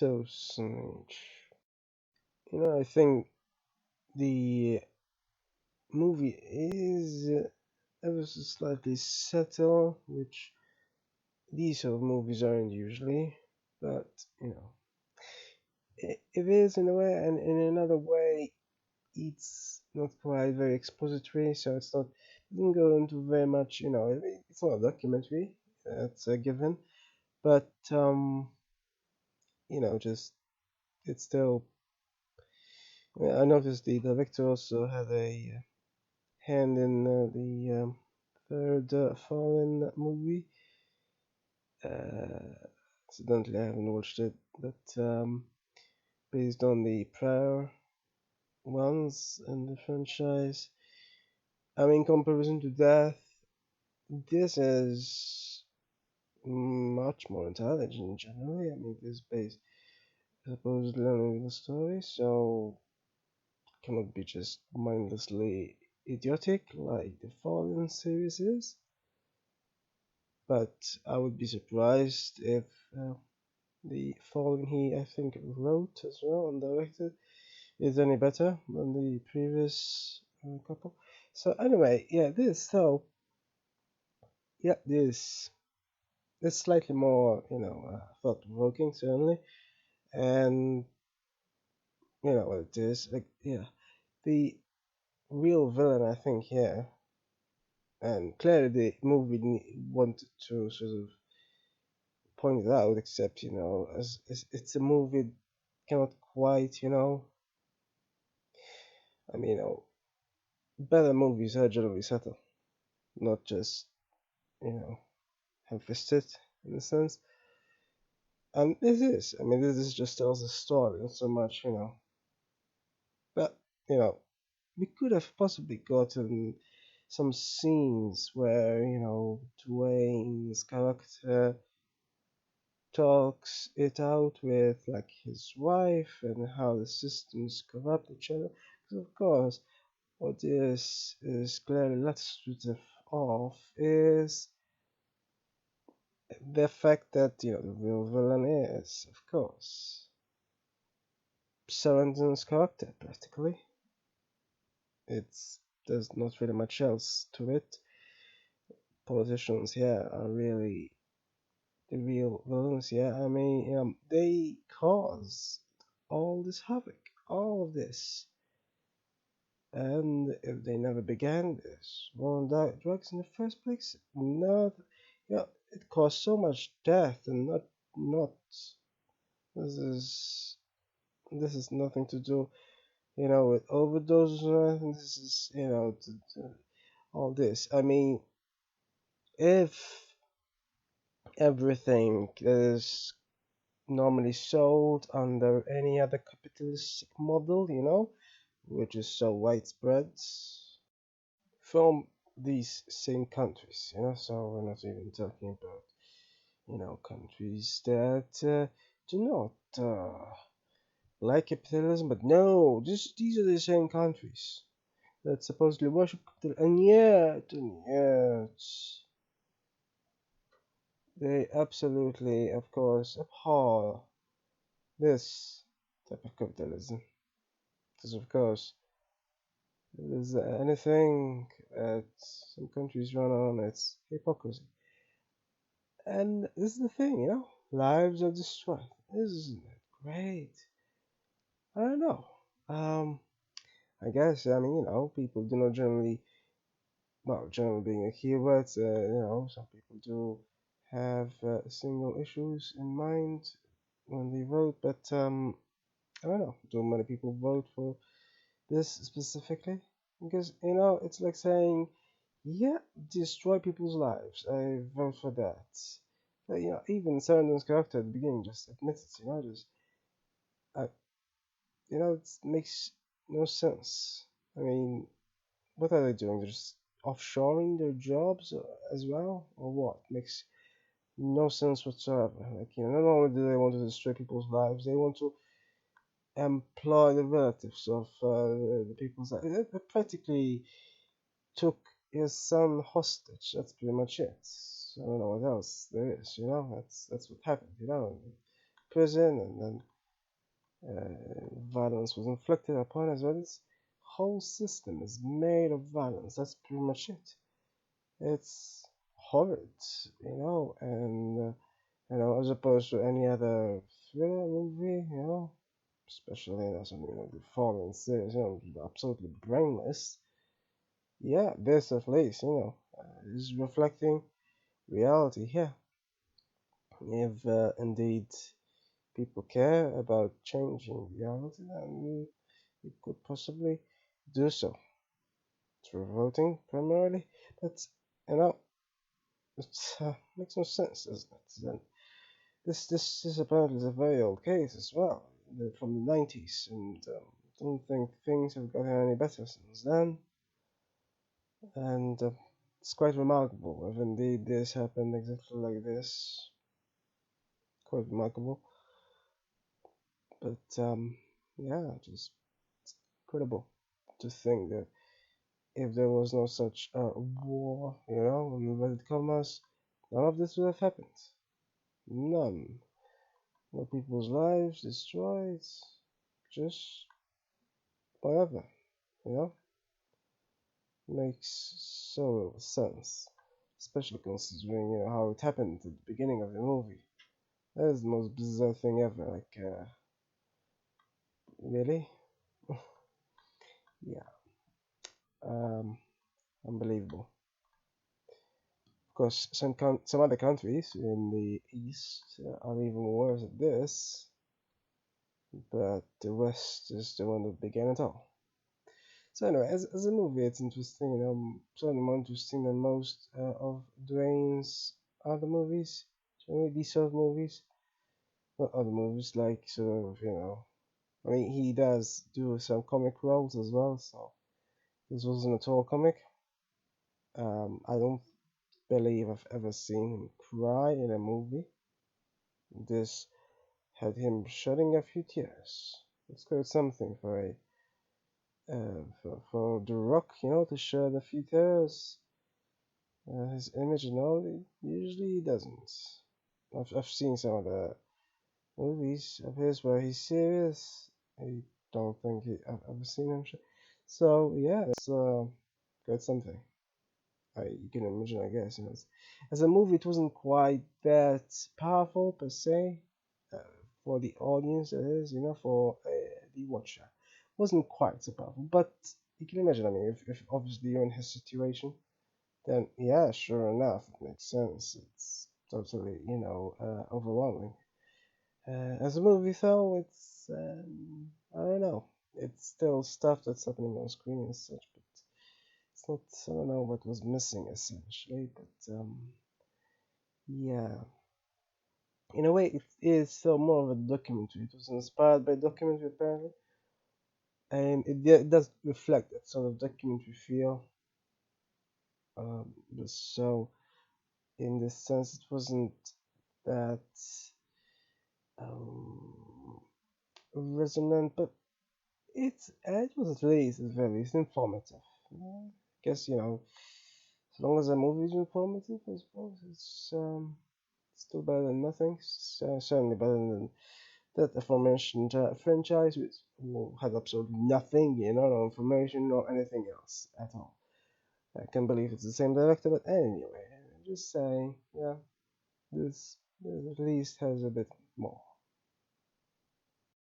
So, Snitch. I think the movie is ever so slightly subtle, which these sort of movies aren't usually. But, you know, it is in a way, and in another way, it's not quite very expository, so it's not, it doesn't go into very much, it's not a documentary, that's a given. But, just, it's still, I noticed the director also had a hand in the third Fallen movie. Uh, Incidentally, I haven't watched it, but based on the prior ones in the franchise, I mean, in comparison to that, this is much more intelligent generally. I mean, this is based supposedly on a real story, so cannot be just mindlessly idiotic like the Fallen series is. But I would be surprised if the Fallen he I think wrote as well and directed is any better than the previous couple. So anyway, yeah, this slightly more thought provoking certainly, and what it is like the real villain I think here, and clearly the movie wanted to sort of point it out, except as it's a movie cannot quite I mean better movies are generally subtle, not just you know ham-fisted in a sense. And I mean, this just tells a story, not so much, but you know, we could have possibly gotten some scenes where Dwayne's character talks it out with like his wife and how the systems corrupt each other. Because of course, what this is clearly illustrative of is the fact that the real villain is, of course, Sarandon's character. Practically, it's there's not really much else to it. Politicians here are really the real villains here. I mean, they caused all this havoc, all of this, and if they never began this war on drugs in the first place, not, it caused so much death, and not this is this is nothing to do, with overdoses or anything. This is, all this. I mean, if everything that is normally sold under any other capitalistic model, which is so widespread from these same countries, so we're not even talking about, countries that do not like capitalism, but no, these are the same countries that supposedly worship capitalism, and yet, they absolutely, of course, abhor this type of capitalism. Because, of course, if there's anything that some countries run on, it's hypocrisy. And this is the thing, lives are destroyed. Isn't it great? I don't know. Um, I guess, I mean, people do not generally, well, generally being a keyword, some people do have single issues in mind when they vote, but I don't know. Do many people vote for this specifically? Because, it's like saying, yeah, destroy people's lives. I vote for that. But, even Sarandon's character at the beginning just admits it, I, it makes no sense. I mean, what are they doing? They're just offshoring their jobs as well? Or what? Makes no sense whatsoever. Like, not only do they want to destroy people's lives, they want to employ the relatives of the people's lives. They practically took his son hostage. That's pretty much it. I don't know what else there is. That's what happened. In prison, and then violence was inflicted upon as well. Its whole system is made of violence. That's pretty much it. It's horrid, and as opposed to any other thriller movie, especially something foreign series, absolutely brainless. Yeah, this at least, is reflecting reality here. If indeed people care about changing reality, then it could possibly do so through voting primarily. But you know, it makes no sense, doesn't it? And this is apparently a very old case as well, from the 90s, and don't think things have gotten any better since then. And it's quite remarkable if indeed this happened exactly like this. Quite remarkable. But yeah, just incredible to think that if there was no such war, in inverted commas, none of this would have happened. None. No people's lives destroyed. Just whatever, you know? Makes so little sense. Especially considering, how it happened at the beginning of the movie. That is the most bizarre thing ever. Like, really? Yeah. Um, Unbelievable. Of course, some other countries in the East are even worse at this, but the West is the one that began it all. So anyway, as a movie, it's interesting. Certainly more interesting than most of Dwayne's other movies. Generally, these sort of movies, not other movies like sort of, I mean, he does do some comic roles as well. So this wasn't at all comic. I don't believe I've ever seen him cry in a movie. This had him shedding a few tears. It's quite something for for The Rock, to shed a few tears. His image and all, usually he doesn't. I've seen some of the movies of his where he's serious. I don't think I've ever seen him. So yeah, it's quite something. You can imagine, I guess. As a movie, it wasn't quite that powerful per se uh, for the audience. It is, for the watcher, wasn't quite so powerful. But you can imagine. I mean, if obviously you're in his situation, then yeah, sure enough, it makes sense. It's totally, overwhelming. As a movie, though, it's I don't know. It's still stuff that's happening on screen and such, but it's not. I don't know what was missing essentially, but yeah. In a way, it is still more of a documentary. It was inspired by documentary apparently, and it does reflect that sort of documentary feel. So in this sense, it wasn't that um, resonant, but it was at least very informative. Guess as long as a movie is informative, I suppose it's still better than nothing. Certainly better than that aforementioned franchise, which had absolutely nothing, no information or anything else at all. I can't believe it's the same director, but anyway, I'm just saying, yeah, this at least has a bit more.